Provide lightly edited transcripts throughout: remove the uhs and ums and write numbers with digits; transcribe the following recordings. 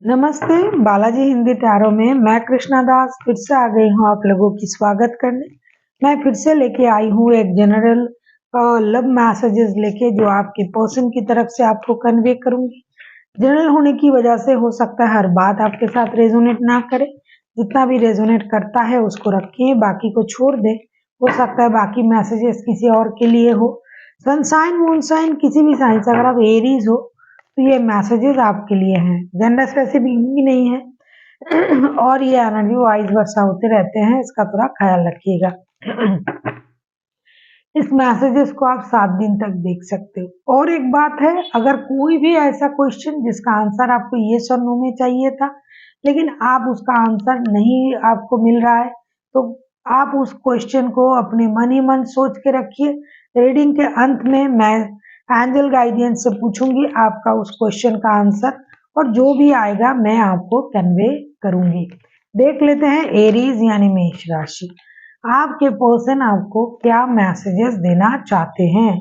नमस्ते, बालाजी हिंदी टैरो में मैं कृष्णा दास फिर से आ गई हूँ आप लोगों की स्वागत करने। मैं फिर से लेके आई हूँ एक जनरल लव मैसेजेस लेके जो आपके पर्सन की तरफ से आपको कन्वे करूंगी। जनरल होने की वजह से हो सकता है हर बात आपके साथ रेजोनेट ना करे, जितना भी रेजोनेट करता है उसको रखिए, बाकी को छोड़ दे। हो सकता है बाकी मैसेजेस किसी और के लिए हो। सनसाइन मून साइन किसी भी साइन से अगर आप एरीज हो तो ये मैसेजेस आपके लिए हैं, जेंडर स्पेसिफिक भी नहीं है और ये एनर्जी वाइज वर्षा होते रहते हैं, इसका थोड़ा ख्याल रखिएगा। इस मैसेजेस को आप 7 दिन तक देख सकते हो। और एक बात है, अगर कोई भी ऐसा क्वेश्चन जिसका आंसर आपको ये और नो में चाहिए था लेकिन आप उसका आंसर नहीं आपको मिल रहा है, तो आप उस क्वेश्चन को अपने मन ही मन सोच के रखिए। रीडिंग के अंत में मैं एंजल गाइडेंस से पूछूंगी आपका उस क्वेश्चन का आंसर, और जो भी आएगा मैं आपको कन्वे करूंगी। देख लेते हैं एरीज यानी मेष राशि, आपके पर्सन आपको क्या मैसेजेस देना चाहते हैं।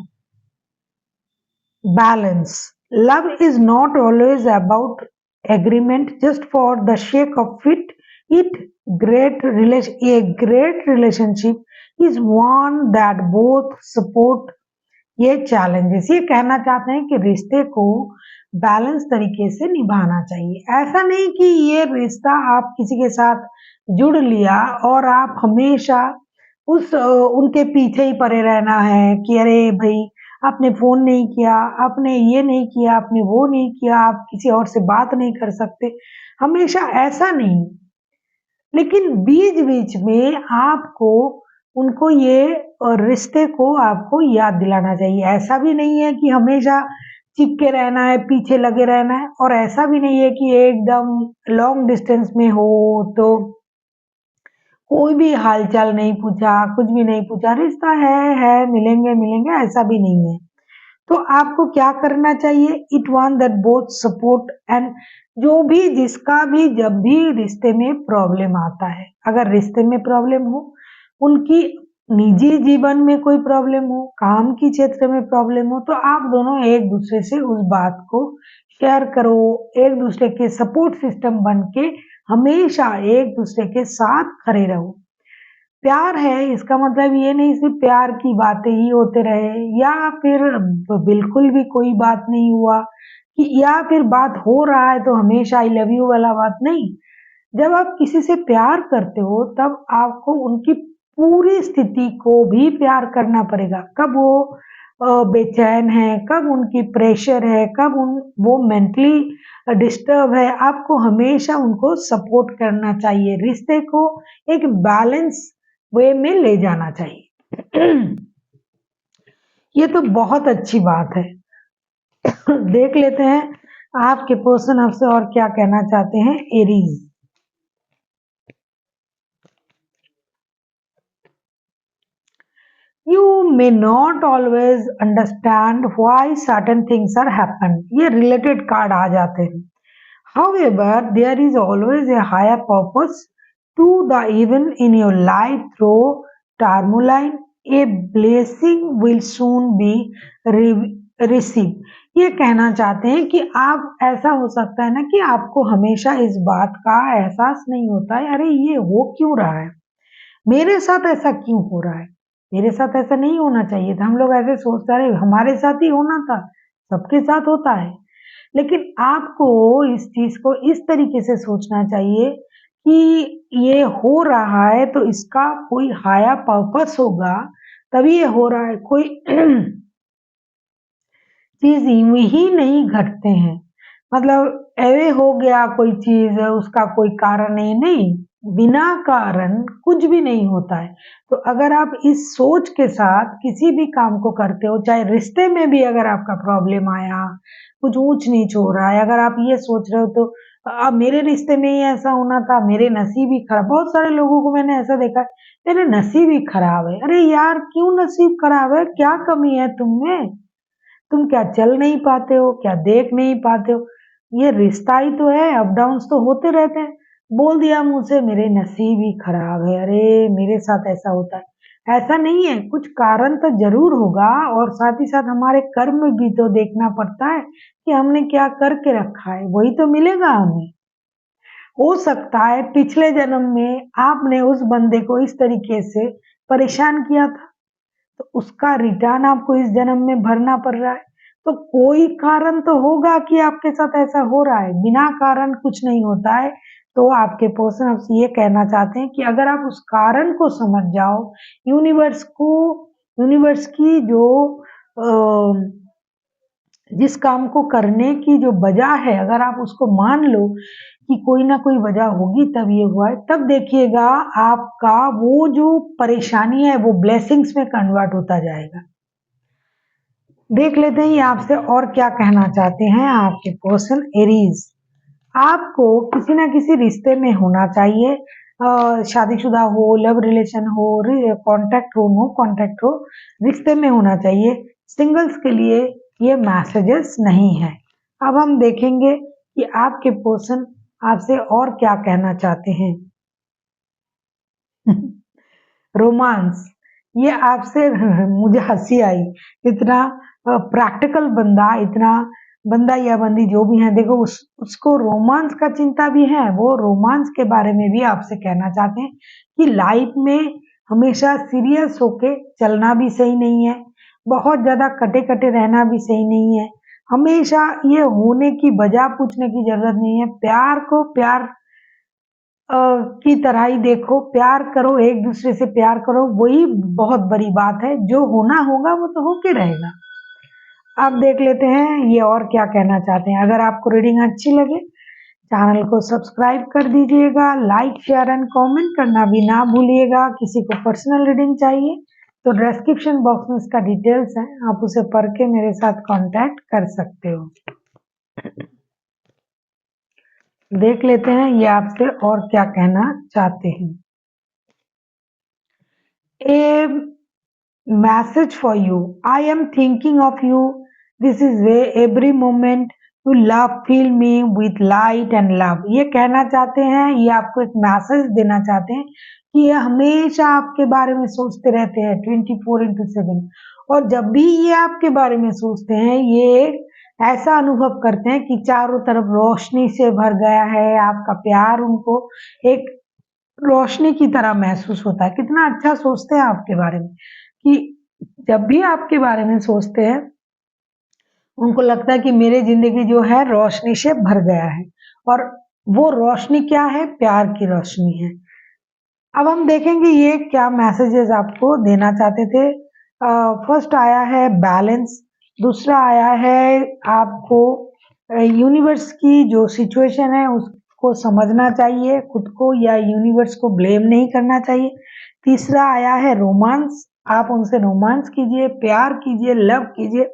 Balance, love is not always about agreement just for the shake of it a great relationship is one that both support ये चैलेंजेस। ये कहना चाहते हैं कि रिश्ते को बैलेंस तरीके से निभाना चाहिए। ऐसा नहीं कि ये रिश्ता आप किसी के साथ जुड़ लिया और आप हमेशा उनके पीछे ही पड़े रहना है कि अरे भाई आपने फोन नहीं किया, आपने ये नहीं किया, आपने वो नहीं किया, आप किसी और से बात नहीं कर सकते। हमेशा ऐसा नहीं, लेकिन बीच बीच में आपको उनको ये रिश्ते को आपको याद दिलाना चाहिए। ऐसा भी नहीं है कि हमेशा चिपके रहना है, पीछे लगे रहना है, और ऐसा भी नहीं है कि एकदम लॉन्ग डिस्टेंस में हो तो कोई भी हालचाल नहीं पूछा, कुछ भी नहीं पूछा, रिश्ता है मिलेंगे मिलेंगे, ऐसा भी नहीं है। तो आपको क्या करना चाहिए, it want that both support and जो भी जिसका भी जब भी रिश्ते में प्रॉब्लम आता है, अगर रिश्ते में प्रॉब्लम हो, उनकी निजी जीवन में कोई प्रॉब्लम हो, काम की क्षेत्र में प्रॉब्लम हो, तो आप दोनों एक दूसरे से उस बात को शेयर करो। एक दूसरे के सपोर्ट सिस्टम बन के हमेशा एक दूसरे के साथ खड़े रहो। प्यार है इसका मतलब ये नहीं सिर्फ प्यार की बातें ही होते रहे, या फिर बिल्कुल भी कोई बात नहीं हुआ कि, या फिर बात हो रहा है तो हमेशा आई लव यू वाला बात नहीं। जब आप किसी से प्यार करते हो तब आपको उनकी पूरी स्थिति को भी प्यार करना पड़ेगा। कब वो बेचैन है, कब उनकी प्रेशर है, कब वो मेंटली डिस्टर्ब है, आपको हमेशा उनको सपोर्ट करना चाहिए। रिश्ते को एक बैलेंस वे में ले जाना चाहिए। ये तो बहुत अच्छी बात है। देख लेते हैं आपके पर्सन आपसे और क्या कहना चाहते हैं। Aries, you may not always understand why certain things are happen, ये related कार्ड आ जाते हैं। However, there is always a higher purpose to the event in your life through turmoil. A blessing will soon be received. ये कहना चाहते हैं कि आप, ऐसा हो सकता है ना कि आपको हमेशा इस बात का एहसास नहीं होता है, अरे ये हो क्यों रहा है, मेरे साथ ऐसा क्यों हो रहा है, मेरे साथ ऐसा नहीं होना चाहिए था। हम लोग ऐसे सोचते रहे हमारे साथ ही होना था, सबके साथ होता है। लेकिन आपको इस चीज को इस तरीके से सोचना चाहिए कि ये हो रहा है तो इसका कोई हायर पर्पस होगा, तभी ये हो रहा है। कोई चीज यूं ही नहीं घटते हैं, मतलब ऐवे हो गया कोई चीज उसका कोई कारण नहीं, बिना कारण कुछ भी नहीं होता है। तो अगर आप इस सोच के साथ किसी भी काम को करते हो, चाहे रिश्ते में भी अगर आपका प्रॉब्लम आया, कुछ ऊंच नीच हो रहा है, अगर आप ये सोच रहे हो तो अब मेरे रिश्ते में ही ऐसा होना था, मेरे नसीब ही खराब। बहुत सारे लोगों को मैंने ऐसा देखा है, मेरे नसीब ही खराब है। अरे यार क्यों नसीब खराब है, क्या कमी है तुम में, तुम क्या चल नहीं पाते हो, क्या देख नहीं पाते हो, ये रिश्ता ही तो है, अप डाउन्स तो होते रहते हैं। बोल दिया मुंह से मेरे नसीब ही खराब है, अरे मेरे साथ ऐसा होता है, ऐसा नहीं है, कुछ कारण तो जरूर होगा। और साथ ही साथ हमारे कर्म भी तो देखना पड़ता है कि हमने क्या करके रखा है, वही तो मिलेगा हमें। हो सकता है पिछले जन्म में आपने उस बंदे को इस तरीके से परेशान किया था, तो उसका रिटर्न आपको इस जन्म में भरना पड़ रहा है। तो कोई कारण तो होगा कि आपके साथ ऐसा हो रहा है, बिना कारण कुछ नहीं होता है। तो आपके पर्सन आपसे ये कहना चाहते हैं कि अगर आप उस कारण को समझ जाओ, यूनिवर्स की जो जिस काम को करने की जो वजह है, अगर आप उसको मान लो कि कोई ना कोई वजह होगी तब ये हुआ है, तब देखिएगा आपका वो जो परेशानी है वो ब्लेसिंग्स में कन्वर्ट होता जाएगा। देख लेते हैं ये आपसे और क्या कहना चाहते हैं आपके पर्सन एरीज। आपको किसी ना किसी रिश्ते में होना चाहिए, शादीशुदा हो, लव रिलेशन हो, कॉन्ट्रैक्ट हो, नो कॉन्ट्रैक्ट हो, रिश्ते में होना चाहिए। सिंगल्स के लिए ये मैसेजेस नहीं है। अब हम देखेंगे कि आपके पर्सन आपसे और क्या कहना चाहते हैं। रोमांस, ये आपसे मुझे हंसी आई। इतना प्रैक्टिकल बंदा, इतना बंदा या बंदी जो भी है, देखो उसको रोमांस का चिंता भी है। वो रोमांस के बारे में भी आपसे कहना चाहते हैं कि लाइफ में हमेशा सीरियस होके चलना भी सही नहीं है, बहुत ज्यादा कटे कटे रहना भी सही नहीं है। हमेशा ये होने की वजह पूछने की जरूरत नहीं है। प्यार को प्यार की तरह ही देखो, प्यार करो, एक दूसरे से प्यार करो, वही बहुत बड़ी बात है। जो होना होगा वो तो होके रहेगा। अब देख लेते हैं ये और क्या कहना चाहते हैं। अगर आपको रीडिंग अच्छी लगे चैनल को सब्सक्राइब कर दीजिएगा, लाइक शेयर एंड कमेंट करना भी ना भूलिएगा। किसी को पर्सनल रीडिंग चाहिए तो डिस्क्रिप्शन बॉक्स में इसका डिटेल्स है, आप उसे पढ़ के मेरे साथ कांटेक्ट कर सकते हो। देख लेते हैं ये आपसे और क्या कहना चाहते हैं। A message for you. I am thinking of you. This is where every moment you love fill me with light and love. ये कहना चाहते हैं, ये आपको एक मैसेज देना चाहते हैं कि ये हमेशा आपके बारे में सोचते रहते हैं 24/7। और जब भी ये आपके बारे में सोचते हैं, ये ऐसा अनुभव करते हैं कि चारों तरफ रोशनी से भर गया है। आपका प्यार उनको एक रोशनी की तरह महसूस होता है। कितना अच्छा सोचते हैं आपके बारे में कि जब भी आपके बारे में सोचते हैं उनको लगता है कि मेरी जिंदगी जो है रोशनी से भर गया है। और वो रोशनी क्या है? प्यार की रोशनी है। अब हम देखेंगे ये क्या मैसेजेस आपको देना चाहते थे। फर्स्ट आया है बैलेंस, दूसरा आया है आपको यूनिवर्स की जो सिचुएशन है उसको समझना चाहिए, खुद को या यूनिवर्स को ब्लेम नहीं करना चाहिए। तीसरा आया है रोमांस, आप उनसे रोमांस कीजिए, प्यार कीजिए, लव कीजिए।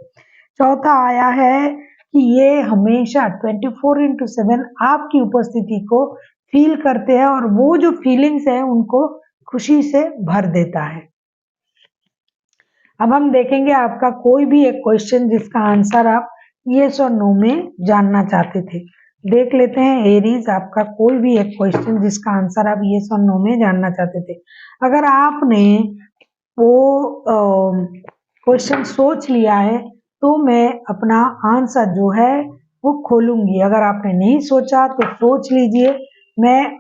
चौथा आया है कि ये हमेशा 24/7 आपकी उपस्थिति को फील करते हैं और वो जो फीलिंग्स है उनको खुशी से भर देता है। अब हम देखेंगे आपका कोई भी एक क्वेश्चन जिसका आंसर आप यस और नो में जानना चाहते थे। देख लेते हैं एरीज, आपका कोई भी एक क्वेश्चन जिसका आंसर आप यस और नो में जानना चाहते थे। अगर आपने वो क्वेश्चन सोच लिया है तो मैं अपना आंसर जो है वो खोलूंगी। अगर आपने नहीं सोचा तो सोच लीजिए, मैं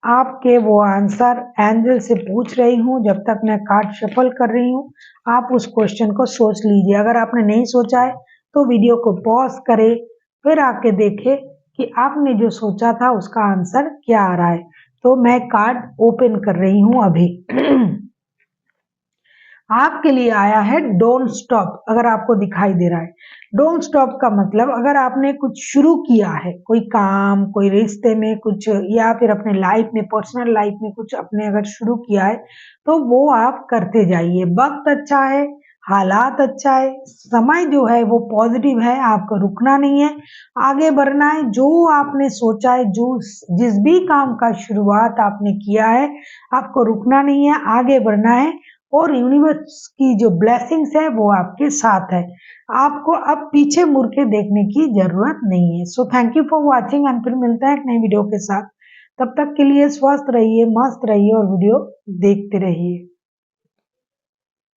आपके वो आंसर एंजल से पूछ रही हूँ। जब तक मैं कार्ड शफल कर रही हूँ आप उस क्वेश्चन को सोच लीजिए। अगर आपने नहीं सोचा है तो वीडियो को पॉज करें, फिर आके देखें कि आपने जो सोचा था उसका आंसर क्या आ रहा है। तो मैं कार्ड ओपन कर रही हूँ अभी। आपके लिए आया है डोंट स्टॉप। अगर आपको दिखाई दे रहा है, डोंट स्टॉप का मतलब अगर आपने कुछ शुरू किया है, कोई काम, कोई रिश्ते में कुछ, या फिर अपने लाइफ में, पर्सनल लाइफ में कुछ अपने अगर शुरू किया है तो वो आप करते जाइए। वक्त अच्छा है, हालात अच्छा है, समय जो है वो पॉजिटिव है, आपको रुकना नहीं है, आगे बढ़ना है। जो आपने सोचा है, जो जिस भी काम का शुरुआत आपने किया है, आपको रुकना नहीं है, आगे बढ़ना है। और यूनिवर्स की जो ब्लेसिंग्स है वो आपके साथ है। आपको अब पीछे मुड़ के देखने की जरूरत नहीं है। So thank you for watching and फिर मिलते हैं एक नई वीडियो के साथ। तब तक के लिए स्वस्थ रहिए, मस्त रहिए और वीडियो देखते रहिए।